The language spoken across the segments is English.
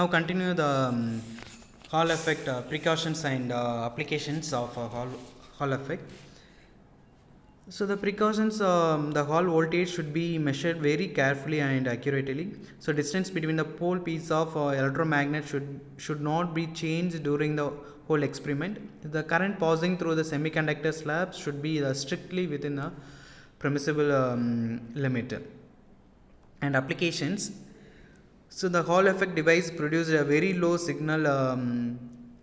continue the Hall effect precautions and applications of Hall effect. So the precautions, the Hall voltage should be measured very carefully and accurately. So distance between the pole piece of electromagnet should not be changed during the whole experiment. The current passing through the semiconductor slabs should be strictly within the permissible limit. And applications. So the Hall effect device produced a very low signal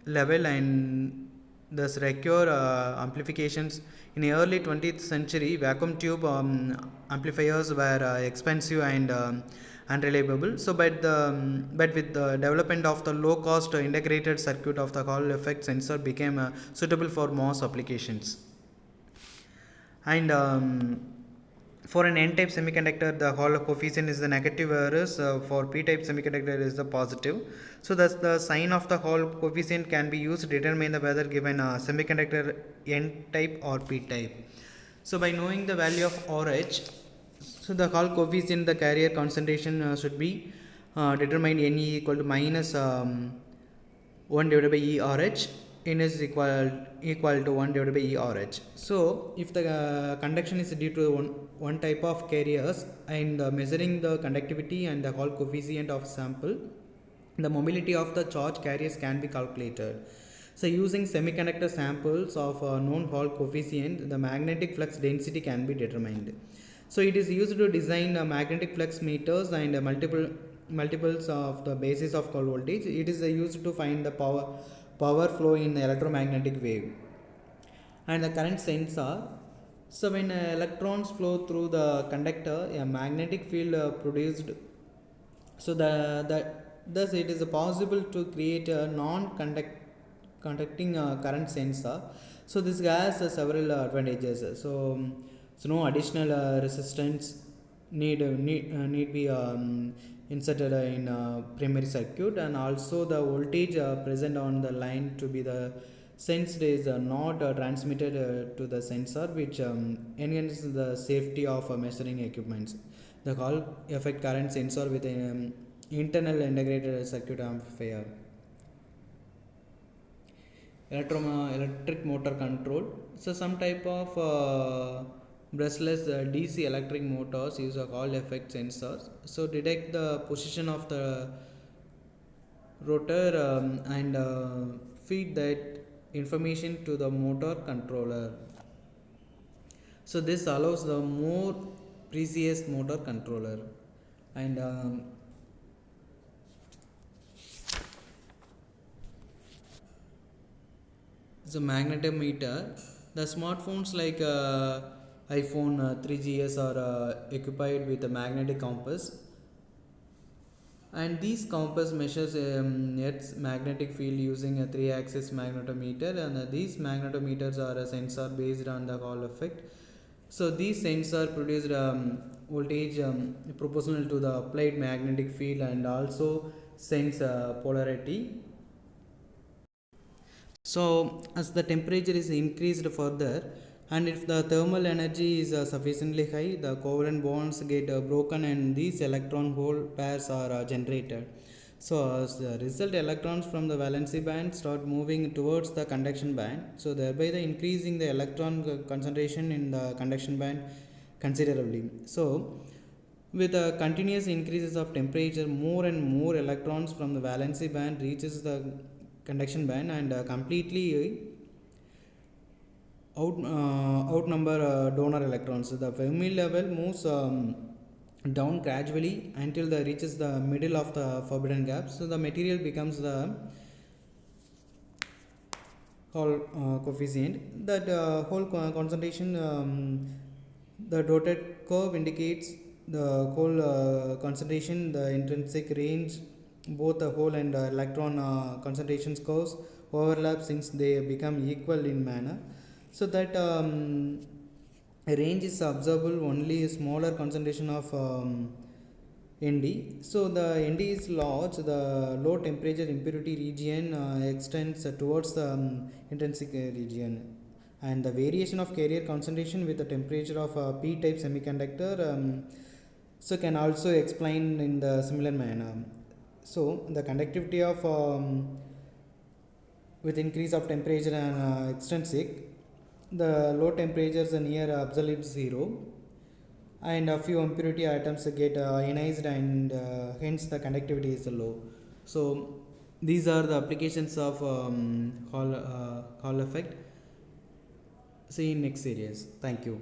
level and thus require amplifications. In the early 20th century, vacuum tube amplifiers were expensive and unreliable. So, but with the development of the low-cost integrated circuit of the Hall effect sensor became suitable for mass applications. And for an n-type semiconductor, the Hall coefficient is the negative, whereas for p-type semiconductor is the positive. So thus the sign of the Hall coefficient can be used to determine the whether given a semiconductor n-type or p-type. So by knowing the value of RH, so the Hall coefficient, the carrier concentration should be determined Ne equal to minus 1 divided by ERH. N is equal to 1 divided by ERH. So if the conduction is due to one type of carriers and measuring the conductivity and the Hall coefficient of sample, the mobility of the charge carriers can be calculated. So using semiconductor samples of known Hall coefficient, the magnetic flux density can be determined. So it is used to design magnetic flux meters and multiples of the basis of Hall voltage. It is used to find the power flow in electromagnetic wave. And the current sensor. So when electrons flow through the conductor, a magnetic field produced. So thus it is possible to create a non-conducting current sensor. So this has several advantages. So no additional resistance need be inserted in primary circuit, and also the voltage present on the line to be the sensed is not transmitted to the sensor, which enhances the safety of measuring equipments. The Hall effect current sensor with an internal integrated circuit amplifier. Electric motor control. So some type of brushless DC electric motors use a Hall effect sensors. So detect the position of the rotor and feed that information to the motor controller. So this allows the more precise motor controller. And so magnetometer. The smartphones like iPhone 3GS are equipped with a magnetic compass, and these compass measures Earth's magnetic field using a 3-axis magnetometer, and these magnetometers are a sensor based on the Hall effect. So these sensors produce voltage proportional to the applied magnetic field and also sense polarity. So as the temperature is increased further, and if the thermal energy is sufficiently high, the covalent bonds get broken and these electron hole pairs are generated. So as the result, electrons from the valency band start moving towards the conduction band, so thereby the increasing the electron concentration in the conduction band considerably. So with a continuous increases of temperature, more and more electrons from the valency band reaches the conduction band and completely outnumber donor electrons. The Fermi level moves down gradually until it reaches the middle of the forbidden gap. So the material becomes the Hall coefficient. That Hall concentration, the dotted curve indicates the Hall concentration, the intrinsic range. Both the Hall and electron concentrations curves overlap since they become equal in manner. So that range is observable only a smaller concentration of Nd. So the Nd is large, the low temperature impurity region extends towards the intrinsic region, and the variation of carrier concentration with the temperature of p-type semiconductor so can also explain in the similar manner. So the conductivity of with increase of temperature and extrinsic, the low temperatures are near absolute zero, and a few impurity atoms get ionized, and hence the conductivity is low. So these are the applications of Hall effect. See you in next series. Thank you.